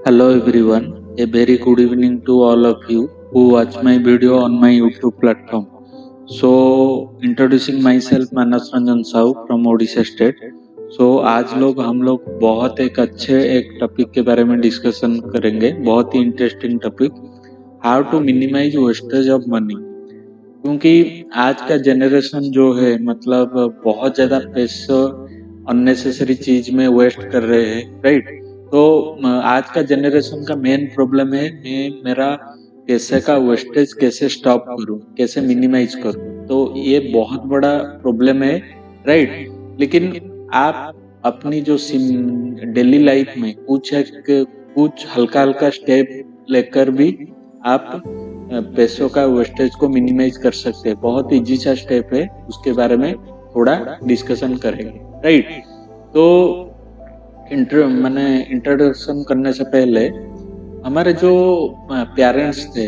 Hello everyone, a very good evening to all of you who watch my video on my YouTube platform. Introducing myself Manas Ranjan Sahu from Odisha State. आज हम लोग बहुत एक अच्छे एक topic के बारे में डिस्कशन करेंगे, बहुत ही interesting topic, how to minimise wastage of money. क्योंकि आज का जनरेशन जो है मतलब बहुत ज्यादा पैसा अननेसेसरी चीज में वेस्ट कर रहे हैं, राइट। तो आज का जनरेशन का मेन प्रॉब्लम है मैं मेरा पैसे का वेस्टेज कैसे स्टॉप करूं, कैसे मिनिमाइज करूं। तो ये बहुत बड़ा प्रॉब्लम है, राइट। लेकिन आप अपनी जो डेली लाइफ में कुछ हल्का हल्का स्टेप लेकर भी आप पैसों का वेस्टेज को मिनिमाइज कर सकते हैं। बहुत इजी सा स्टेप है, उसके बारे में थोड़ा डिस्कशन करेंगे, राइट। तो मैंने इंट्रोडक्शन करने से पहले हमारे जो पेरेंट्स थे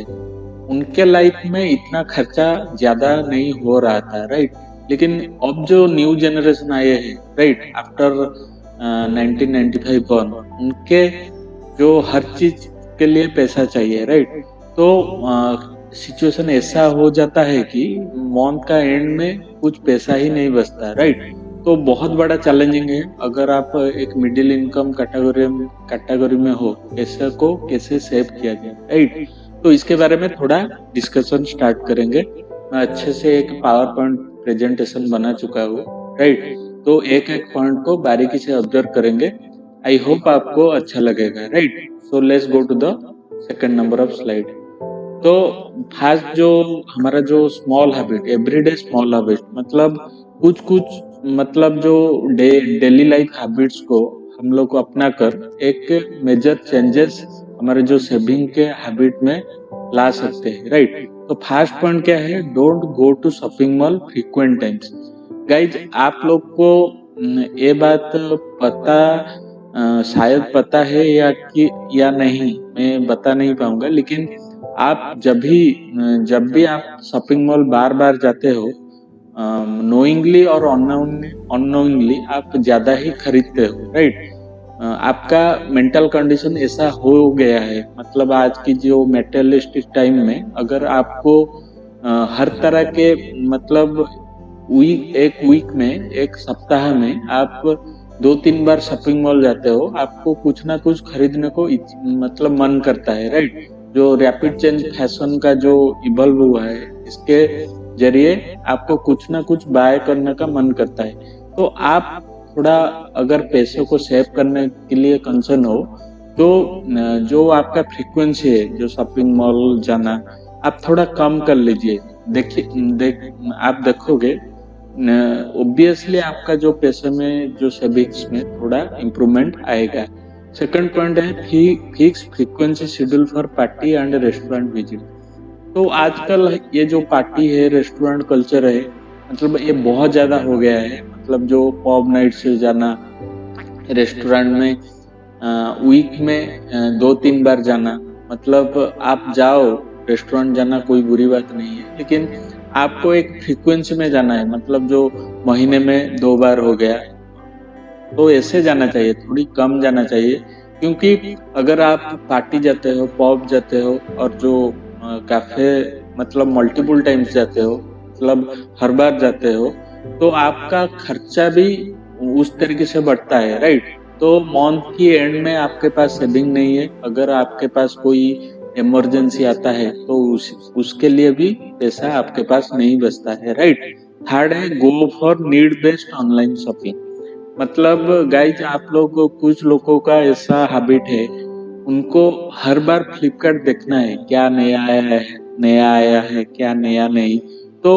उनके लाइफ में इतना खर्चा ज्यादा नहीं हो रहा था, राइट। लेकिन अब जो न्यू जनरेशन आए हैं, राइट, आफ्टर 1995 बॉर्न, उनके जो हर चीज के लिए पैसा चाहिए, राइट। तो सिचुएशन ऐसा हो जाता है कि मंथ का एंड में कुछ पैसा ही नहीं बचता, राइट। तो बहुत बड़ा चैलेंजिंग है अगर आप एक मिडिल इनकम कैटेगरी में हो, पैसे को कैसे सेव किया जाए, राइट। तो इसके बारे में थोड़ा डिस्कशन स्टार्ट करेंगे। मैं अच्छे से एक पावर पॉइंट प्रेजेंटेशन बना चुका हूँ, राइट। तो एक एक पॉइंट को बारीकी से ऑब्जर्व करेंगे। आई होप आपको अच्छा लगेगा, right. So let's go to the second number of slide. तो फर्स्ट जो हमारा जो small habit, everyday small habit, मतलब कुछ मतलब जो डेली लाइफ हैबिट्स को हम लोग को अपना कर एक मेजर चेंजेस हमारे जो सेविंग के हैबिट में ला सकते हैं, राइट। तो फर्स्ट पॉइंट क्या है, don't go to shopping mall frequent times. Guys आप लोग को ये बात शायद पता है या नहीं, मैं बता नहीं पाऊंगा। लेकिन आप जब भी आप शॉपिंग मॉल बार बार जाते हो, नोइंगली और अननोइंगली आप ज्यादा ही खरीदते हो, राइट। आपका मेंटल कंडीशन ऐसा हो गया है, मतलब आज की जो मेटेरियलिस्टिक टाइम में अगर आपको हर तरह के मतलब एक वीक में, एक सप्ताह में आप 2-3 बार शॉपिंग मॉल जाते हो, आपको कुछ ना कुछ खरीदने को मतलब मन करता है, राइट। जो रैपिड चेंज फैशन का जो इवॉल्व हुआ है, इसके जरिए आपको कुछ ना कुछ बाय करने का मन करता है। तो आप थोड़ा अगर पैसों को सेव करने के लिए कंसर्न हो तो जो आपका फ्रीक्वेंसी है जो शॉपिंग मॉल जाना, आप थोड़ा कम कर लीजिए। आप देखोगे ऑब्वियसली आपका जो पैसे में जो सेविंग्स में थोड़ा इम्प्रूवमेंट आएगा। सेकंड पॉइंट है fix frequency schedule for party and restaurant visit. तो आजकल ये जो पार्टी है, रेस्टोरेंट कल्चर है, मतलब ये बहुत ज्यादा हो गया है। मतलब जो पब नाइट से जाना, रेस्टोरेंट में वीक में 2-3 बार जाना, मतलब आप जाओ रेस्टोरेंट जाना कोई बुरी बात नहीं है, लेकिन आपको एक फ्रीक्वेंसी में जाना है, मतलब जो महीने में 2 बार हो गया, तो ऐसे जाना चाहिए, थोड़ी कम जाना चाहिए। क्योंकि अगर आप पार्टी जाते हो, पब जाते हो और जो कैफे मतलब मल्टीपल टाइम्स जाते हो, मतलब हर बार जाते हो, तो आपका खर्चा भी उस तरीके से बढ़ता है, राइट। तो मंथ की एंड में आपके पास सेविंग नहीं है, अगर आपके पास कोई इमरजेंसी आता है तो उसके लिए भी पैसा आपके पास नहीं बचता है, राइट। थर्ड है go for need based online shopping. मतलब गाइज आप लोग, कुछ लोगों का ऐसा हैबिट है, उनको हर बार फ्लिपकार्ट देखना है क्या नया आया है क्या नया नहीं। तो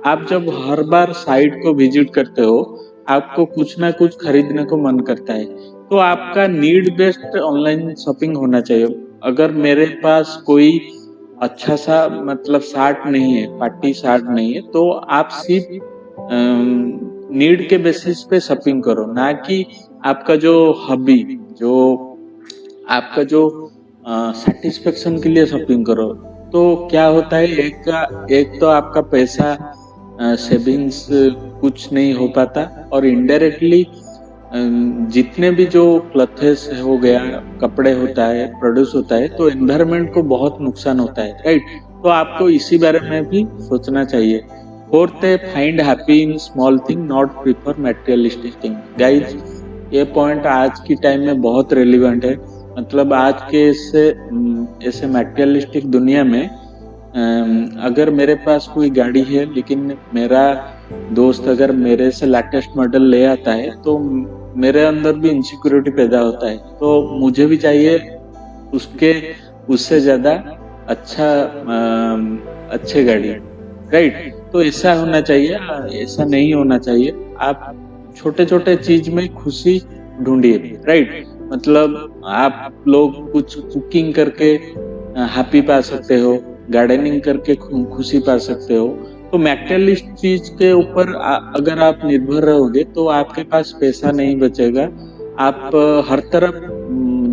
आप जब हर बार साइट को विजिट करते हो, आपको कुछ ना कुछ खरीदने को मन करता है। तो आपका नीड बेस्ड ऑनलाइन शॉपिंग होना चाहिए। अगर मेरे पास कोई अच्छा सा मतलब शार्ट नहीं है, पार्टी शार्ट नहीं है, तो आप सिर्फ नीड के बेसिस पे शॉपिंग करो, ना कि आपका जो हॉबी, जो आपका जो सेटिस्फेक्शन के लिए शॉपिंग करो। तो क्या होता है, एक तो आपका पैसा सेविंग्स कुछ नहीं हो पाता, और इनडायरेक्टली जितने भी जो क्लथेस हो गया, कपड़े होता है, प्रोड्यूस होता है, तो एनवायरनमेंट को बहुत नुकसान होता है, राइट? तो आपको इसी बारे में भी सोचना चाहिए। फोर्थ है, find happy in small thing, not prefer materialistic thing. Guys, ये पॉइंट आज की टाइम में बहुत रेलिवेंट है। मतलब आज के ऐसे मटेरियलिस्टिक दुनिया में अगर मेरे पास कोई गाड़ी है लेकिन मेरा दोस्त अगर मेरे से लेटेस्ट मॉडल ले आता है तो मेरे अंदर भी इनसिक्योरिटी पैदा होता है। तो मुझे भी चाहिए उसके उससे ज्यादा अच्छा अच्छे गाड़ी, राइट? तो ऐसा होना चाहिए, ऐसा नहीं होना चाहिए। आप छोटे छोटे चीज में खुशी ढूंढिए, राइट? मतलब आप लोग कुछ कुकिंग करके हैप्पी पा सकते हो, गार्डनिंग करके खुशी पा सकते हो। तो मैटेरियलिस्ट चीज के ऊपर अगर आप निर्भर रहोगे तो आपके पास पैसा नहीं बचेगा। आप हर तरफ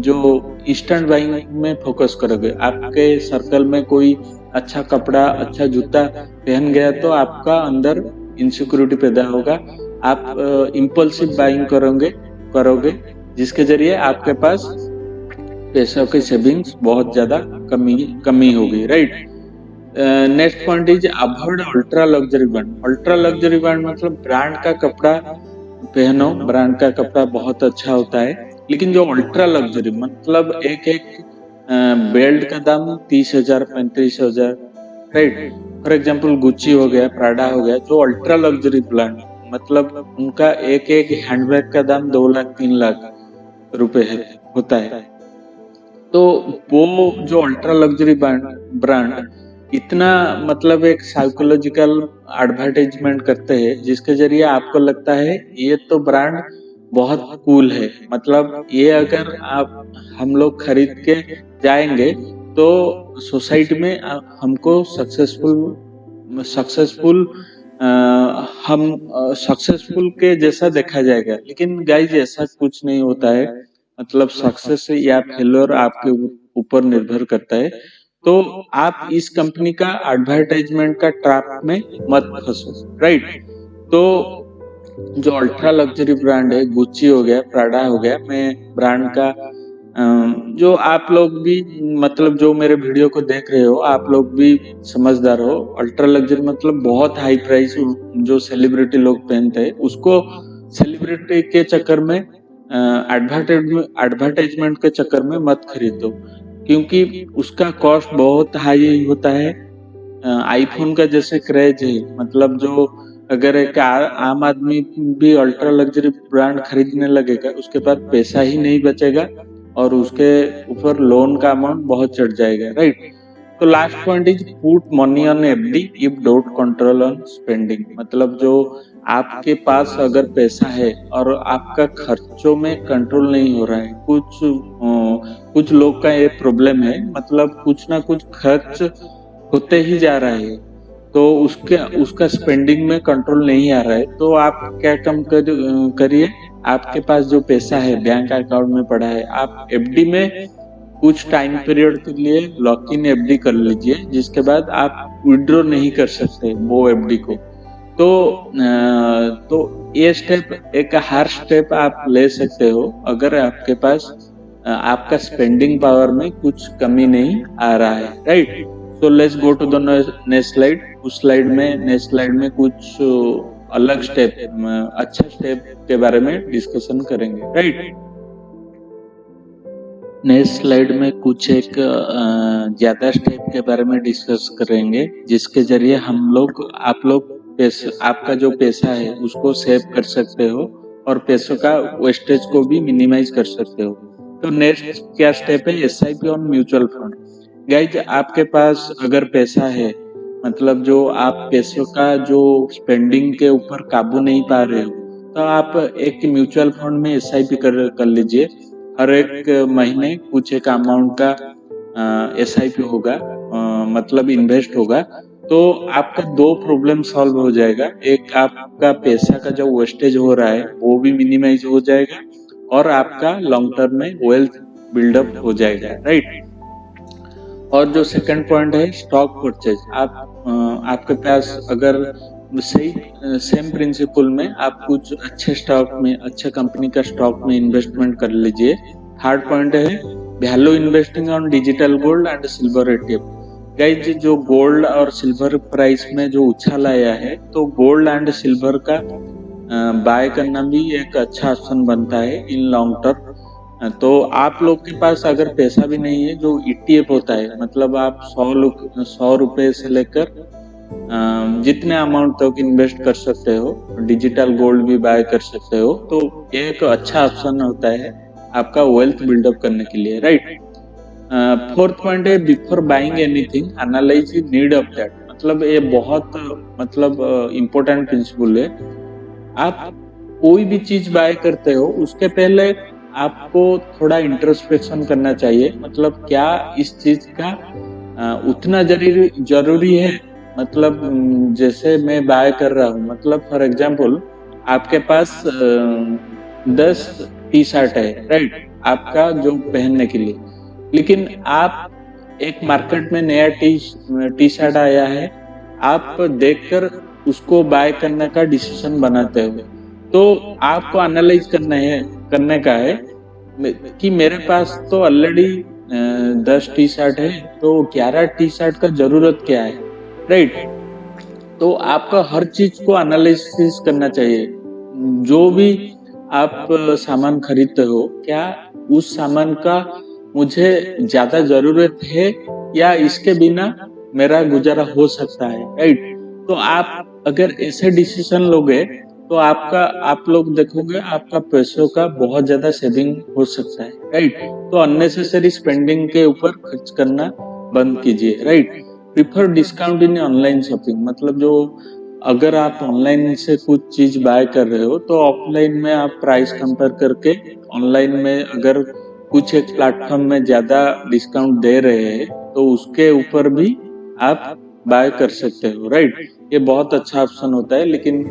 जो इंस्टेंट बाइंग में फोकस करोगे। आपके सर्कल में कोई अच्छा कपड़ा, अच्छा जूता पहन गया तो आपका अंदर इनसिक्योरिटी पैदा होगा। आप इम्पल्सिव बाइंग करोगे जिसके जरिए आपके पास पैसों की सेविंग्स बहुत ज्यादा कमी होगी, right? Next point is avoid ultra luxury brand. Ultra luxury brand मतलब ब्रांड का कपड़ा पहनो, ब्रांड का कपड़ा बहुत अच्छा होता है, लेकिन जो अल्ट्रा लग्जरी मतलब एक एक बेल्ट का दाम 30,000 35,000, राइट? फॉर एग्जाम्पल गुच्ची हो गया, प्राडा हो गया, जो अल्ट्रा लग्जरी ब्रांड मतलब उनका एक एक हैंडबैग का दाम 2 लाख 3 लाख रुपए होता है। तो वो जो अल्ट्रा लग्जरी ब्रांड इतना मतलब एक साइकोलॉजिकल एडवर्टाइजमेंट करते हैं जिसके जरिए आपको लगता है ये तो ब्रांड बहुत कूल है। मतलब ये अगर आप हम लोग खरीद के जाएंगे तो सोसाइटी में हमको सक्सेसफुल हम सक्सेसफुल के जैसा देखा जाएगा। लेकिन गाइज ऐसा कुछ नहीं होता है। मतलब सक्सेस या फेल्योर आपके ऊपर निर्भर करता है। तो आप इस कंपनी का एडवर्टाइजमेंट का ट्रैप में मत फंसो, राइट? तो जो अल्ट्रा लग्जरी ब्रांड है, गुच्ची हो गया, प्राडा हो गया, मैं ब्रांड का जो आप लोग भी मतलब जो मेरे वीडियो को देख रहे हो आप लोग भी समझदार हो। अल्ट्रा लग्जरी मतलब बहुत हाई प्राइस जो सेलिब्रिटी लोग पहनते हैं, उसको सेलिब्रिटी के चक्कर में एडवर्टाइजमेंट के चक्कर में मत खरीदो, क्योंकि उसका कॉस्ट बहुत हाई होता है। आईफोन का जैसे क्रेज है, मतलब जो अगर एक आम आदमी भी अल्ट्रा लग्जरी ब्रांड खरीदने लगेगा उसके पास पैसा ही नहीं बचेगा और उसके ऊपर लोन का अमाउंट बहुत चढ़ जाएगा, राइट? तो last point is put money on FD if don't control on spending. मतलब जो आपके पास अगर पैसा है और आपका खर्चों में कंट्रोल नहीं हो रहा है, कुछ लोग का ये प्रॉब्लम है, मतलब कुछ ना कुछ खर्च होते ही जा रहा है तो उसका स्पेंडिंग में कंट्रोल नहीं आ रहा है। तो आप क्या कम करिए, आपके पास जो पैसा है बैंक अकाउंट में पड़ा है, आप एफडी में कुछ टाइम पीरियड के लिए लॉक इन एफडी कर लीजिए, जिसके बाद आप विड्रॉ नहीं कर सकते वो एफडी को। तो ये स्टेप एक हर स्टेप आप ले सकते हो अगर आपके पास आपका स्पेंडिंग पावर में कुछ कमी नहीं आ रहा है, right? So let's go to the next slide. उस स्लाइड में नेक्स्ट स्लाइड में कुछ अलग स्टेप, अच्छा स्टेप के बारे में डिस्कशन करेंगे, राइट? नेक्स्ट स्लाइड में कुछ एक ज्यादा स्टेप के बारे में डिस्कस करेंगे जिसके जरिए आप लोग आपका जो पैसा है उसको सेव कर सकते हो और पैसों का वेस्टेज को भी मिनिमाइज कर सकते हो। तो नेक्स्ट क्या स्टेप है? SIP on mutual fund. Guys, आपके पास अगर पैसा है, मतलब जो आप पैसों का जो स्पेंडिंग के ऊपर काबू नहीं पा रहे हो, तो आप एक म्यूचुअल फंड में एसआईपी कर लीजिए। हर एक महीने कुछ एक अमाउंट का एसआईपी होगा, मतलब इन्वेस्ट होगा। तो आपका दो प्रॉब्लम सॉल्व हो जाएगा। एक, आपका पैसा का जो वेस्टेज हो रहा है वो भी मिनिमाइज हो जाएगा और आपका लॉन्ग टर्म में वेल्थ बिल्डअप हो जाएगा, राइट? और जो सेकंड पॉइंट है स्टॉक परचेज। आपके पास अगर सही सेम प्रिंसिपल में आप कुछ अच्छे स्टॉक में, अच्छे कंपनी का स्टॉक में इन्वेस्टमेंट कर लीजिए। थर्ड पॉइंट है value investing on digital gold and silver ETF। Guys जो गोल्ड और सिल्वर प्राइस में जो उछाल आया है, तो गोल्ड एंड सिल्वर का बाय करना भी एक अच्छा ऑप्शन बनता है इन लॉन्ग टर्म। तो आप लोग के पास अगर पैसा भी नहीं है, जो ETF होता है, मतलब आप 100 रुपए से लेकर जितने अमाउंट तक इन्वेस्ट कर सकते हो, डिजिटल गोल्ड भी बाय कर सकते हो, तो एक अच्छा ऑप्शन होता है आपका वेल्थ बिल्डअप करने के लिए, राइट। फोर्थ पॉइंट है before buying anything analyse the need of that. मतलब ये बहुत मतलब इम्पोर्टेंट प्रिंसिपल है। आप कोई भी चीज बाय करते हो उसके पहले आपको थोड़ा इंट्रोस्पेक्शन करना चाहिए, मतलब क्या इस चीज का उतना जरूरी है। मतलब जैसे मैं बाय कर रहा हूँ, मतलब फॉर एग्जाम्पल आपके पास 10 टी-शर्ट है, राइट, आपका जो पहनने के लिए, लेकिन आप एक मार्केट में नया टी-शर्ट आया है, आप देखकर उसको बाय करने का डिसीजन बनाते हो, तो आपको एनालाइज करने का है कि मेरे पास तो ऑलरेडी 10 टी-शर्ट है, तो 11 टी-शर्ट का जरूरत क्या है, राइट। तो आपका हर चीज को एनालिसिस करना चाहिए। जो भी आप सामान खरीदते हो, क्या उस सामान का मुझे ज्यादा जरूरत है या इसके बिना मेरा गुजारा हो सकता है, राइट। तो आप अगर ऐसे डिसीजन लोगे, तो आप लोग देखोगे आपका पैसों का बहुत ज्यादा सेविंग हो सकता है, राइट। तो अननेसेसरी स्पेंडिंग के ऊपर खर्च करना बंद कीजिए, राइट। प्रिफर डिस्काउंट इन ऑनलाइन शॉपिंग। मतलब जो अगर आप ऑनलाइन से कुछ चीज बाय कर रहे हो, तो ऑफलाइन में आप प्राइस कंपेयर करके ऑनलाइन में अगर कुछ एक प्लेटफॉर्म में ज्यादा डिस्काउंट दे रहे हैं, तो उसके ऊपर भी आप बाय कर सकते हो, राइट। ये बहुत अच्छा ऑप्शन होता है, लेकिन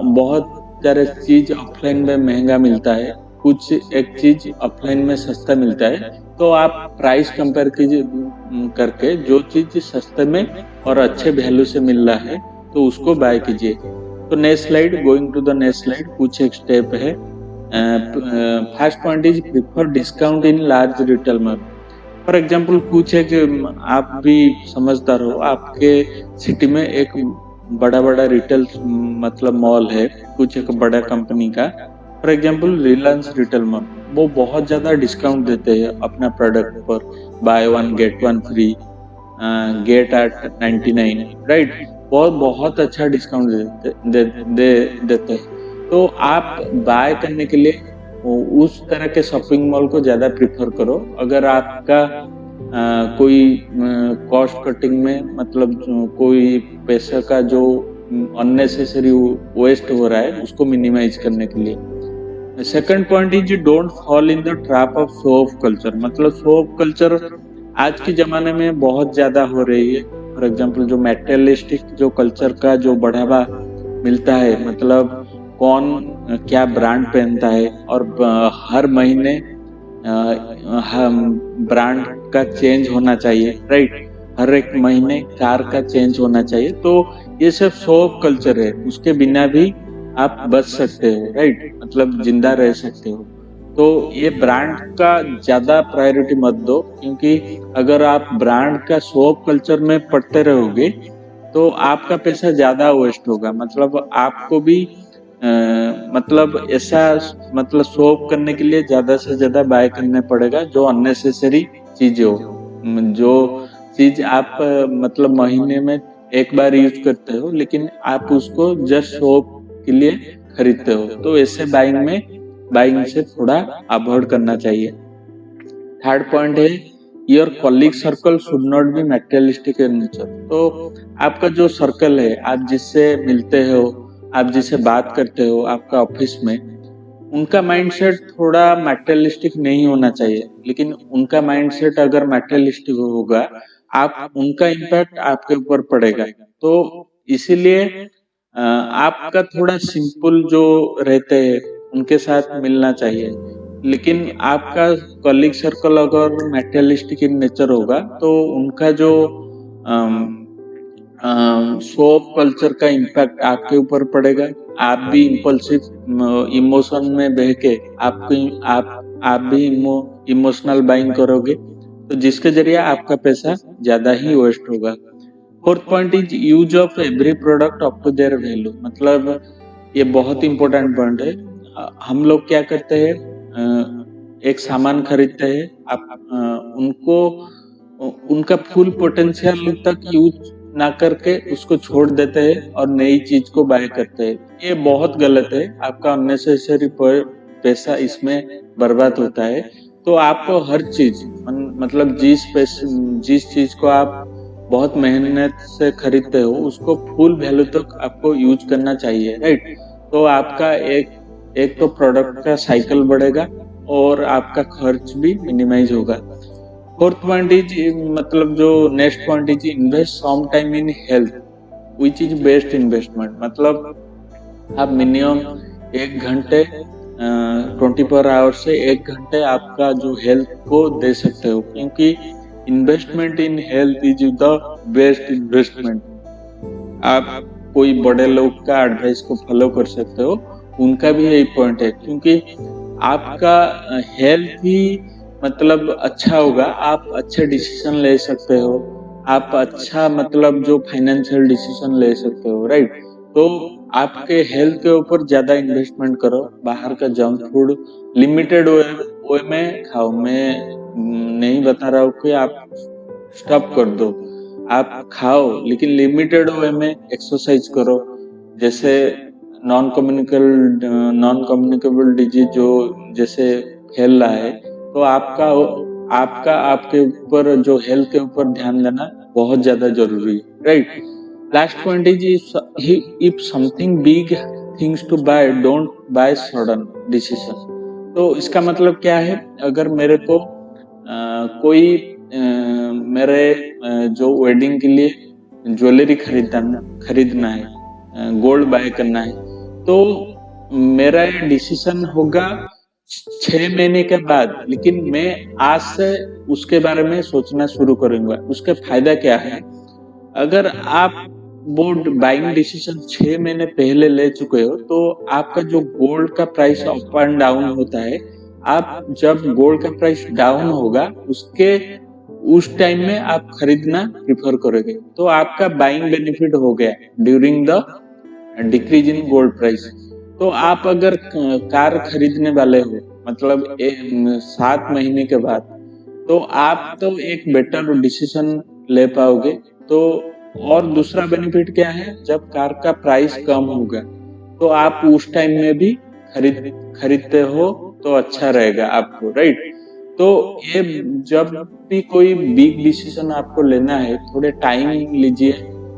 बहुत सारे चीज ऑफलाइन में महंगा मिलता है, कुछ एक चीज ऑफलाइन में सस्ता मिलता है। तो आप प्राइस कंपेयर कीजिए करके, जो चीज सस्ते में और अच्छे वैल्यू से मिल रहा है, तो उसको बाय कीजिए। तो next slide, going to the next slide, कुछ एक स्टेप है। First point is prefer discount in large retail mall. For example कुछ एक, आप भी समझदार हो, आपके सिटी में एक बड़ा बड़ा रिटेल मतलब मॉल है, कुछ एक बड़ा कंपनी का, for example Reliance retail mall. वो बहुत ज्यादा डिस्काउंट देते हैं अपना प्रोडक्ट पर, buy one get one free, get at 99, right. बहुत बहुत अच्छा डिस्काउंट देते हैं। तो आप बाय करने के लिए उस तरह के शॉपिंग मॉल को ज्यादा प्रिफर करो। अगर आपका कोई कॉस्ट कटिंग में, मतलब कोई पैसे का जो अननेसेसरी वेस्ट हो रहा है, उसको मिनिमाइज करने के लिए। Second point is don't fall in the trap of show off culture. मतलब शो ऑफ कल्चर आज के जमाने में बहुत ज्यादा हो रही है। फॉर एग्जाम्पल जो मेटेरियलिस्टिक जो कल्चर का जो बढ़ावा मिलता है, मतलब कौन क्या ब्रांड पहनता है, और हर महीने हम ब्रांड का चेंज होना चाहिए, राइट। हर एक महीने कार का चेंज होना चाहिए। तो ये सब शो ऑफ कल्चर है, उसके बिना भी आप बच सकते हो, राइट, मतलब जिंदा रह सकते हो। तो ये ब्रांड का ज्यादा प्रायोरिटी मत दो, क्योंकि अगर आप ब्रांड का शो ऑफ कल्चर में पड़ते रहोगे, तो आपका पैसा ज्यादा वेस्ट होगा। मतलब आपको भी मतलब ऐसा, मतलब शो ऑफ करने के लिए ज्यादा से ज्यादा बाय करने पड़ेगा जो अननेसेसरी चीज हो, जो चीज आप मतलब महीने में एक बार यूज करते हो, लेकिन आप उसको जस्ट शो ऑफ के लिए खरीदते हो। तो ऐसे बाइंग से थोड़ा अवॉइड करना चाहिए। थर्ड पॉइंट है your colleague circle should not be materialistic in nature. तो आपका जो सर्कल है, आप जिससे मिलते हो, आप जिससे बात करते हो आपका ऑफिस में, उनका माइंडसेट थोड़ा मटेरियलिस्टिक नहीं होना चाहिए। लेकिन उनका माइंडसेट अगर मटेरियलिस्टिक होगा, आप उनका इम्पैक्ट आपके ऊपर पड़ेगा। तो इसीलिए आपका थोड़ा सिंपल जो रहते हैं उनके साथ मिलना चाहिए। लेकिन आपका कलीग सर्कल अगर मटेरियलिस्टिक इन नेचर होगा, तो उनका जो शो ऑफ कल्चर का इम्पैक्ट आपके ऊपर पड़ेगा। आप भी इम्पल्सिव इमोशन में बह के आप भी इमोशनल बाइंग करोगे, तो जिसके जरिए आपका पैसा ज्यादा ही वेस्ट होगा। Fourth point is use of every product up to their value. मतलब ये बहुत इंपॉर्टेंट पॉइंट है। हम लोग क्या करते हैं, एक सामान खरीदते हैं, आप उनको उनका फुल पोटेंशियल तक यूज ना करके उसको छोड़ देते हैं और नई चीज को बाय करते हैं। ये बहुत गलत है। आपका अननेसेसरी पैसा इसमें बर्बाद होता है। तो आपको हर चीज मतलब जिस चीज को आप बहुत मेहनत से खरीदते हो उसको फुल वैल्यू तक आपको यूज करना चाहिए, राइट। तो आपका एक तो प्रोडक्ट का साइकिल बढ़ेगा और आपका खर्च भी मिनिमाइज होगा। फोर्थ पॉइंट इज मतलब जो next point is invest some time in health which is best investment. मतलब आप मिनिमम 1 घंटे 24 आवर से 1 घंटे आपका जो हेल्थ को दे सकते हो, क्योंकि investment in health is the best investment. आप कोई बड़े लोग का एडवाइस को फॉलो कर सकते हो, उनका भी यही पॉइंट है, क्योंकि आपका हेल्थ ही मतलब अच्छा होगा, आप अच्छे डिसीजन ले सकते हो, आप अच्छा मतलब जो फाइनेंशियल डिसीजन ले सकते हो, राइट। तो आपके हेल्थ के ऊपर ज्यादा इन्वेस्टमेंट करो। बाहर का जंक फूड लिमिटेड वे में खाओ। मैं नहीं बता रहा हूँ कि आप स्टॉप कर दो, आप खाओ लेकिन लिमिटेड वे में एक्सरसाइज करो। जैसे नॉन कम्युनिकेबल डिजीज जो जैसे फैल रहा है, तो आपका आपका आपके ऊपर जो हेल्थ के ऊपर ध्यान देना बहुत ज्यादा जरूरी है, right. Last point is if something big things to buy, don't buy sudden decision. तो इसका मतलब क्या है, अगर मेरे को कोई मेरे जो वेडिंग के लिए ज्वेलरी खरीदना है, गोल्ड बाय करना है, तो मेरा ये डिसीजन होगा 6 महीने के बाद, लेकिन मैं आज से उसके बारे में सोचना शुरू करूंगा। उसके फायदा क्या है, अगर आप वो बाइंग डिसीजन 6 महीने पहले ले चुके हो, तो आपका जो गोल्ड का प्राइस अप एंड डाउन होता है, आप जब गोल्ड का प्राइस डाउन होगा उस टाइम में आप खरीदना प्रिफर करोगे, तो आपका बाइंग बेनिफिट हो गया during the decrease in gold price. तो आप अगर कार खरीदने वाले हो मतलब 7 महीने के बाद, तो आप तो एक बेटर डिसीजन ले पाओगे। तो और दूसरा बेनिफिट क्या है, जब कार का प्राइस कम होगा तो आप उस टाइम में भी खरीदते हो तो अच्छा रहेगा आपको, राइट। तो ये जब भी कोई बिग डिसीजन आपको लेना है, थोड़े टाइम लीजिए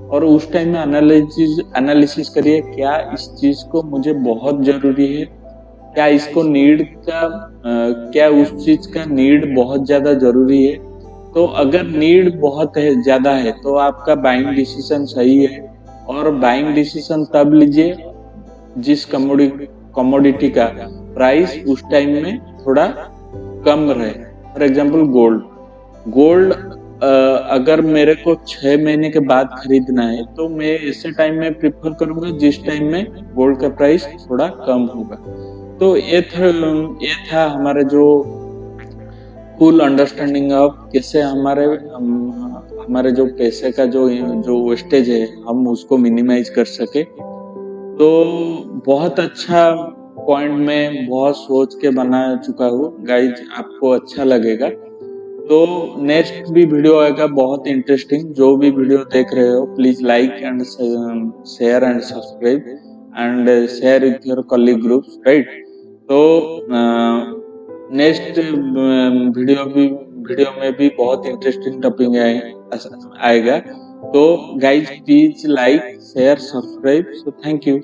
और उस टाइम में एनालिसिस करिए, क्या इस चीज को मुझे बहुत जरूरी है, क्या इसको नीड का क्या उस चीज का नीड बहुत ज्यादा जरूरी है। तो अगर नीड बहुत है ज्यादा है तो आपका बाइंग डिसीजन सही है। और बाइंग डिसीजन तब लीजिए जिस कमोडिटी का प्राइस उस टाइम में थोड़ा कम रहे। फॉर एग्जाम्पल गोल्ड अगर मेरे को 6 महीने के बाद खरीदना है, तो मैं ऐसे टाइम में प्रिफर करूंगा जिस टाइम में गोल्ड का प्राइस थोड़ा कम होगा। तो ये था हमारे जो फुल अंडरस्टैंडिंग ऑफ कैसे हमारे जो पैसे का जो वेस्टेज है हम उसको मिनिमाइज कर सके। तो बहुत अच्छा पॉइंट में बहुत सोच के बना चुका हूँ गाइज, आपको अच्छा लगेगा। तो नेक्स्ट भी वीडियो आएगा बहुत इंटरेस्टिंग। जो भी वीडियो देख रहे हो please like and share and subscribe and share with your colleague groups, right. तो नेक्स्ट वीडियो में भी बहुत इंटरेस्टिंग टॉपिक आएगा। तो guys please like share subscribe. So thank you.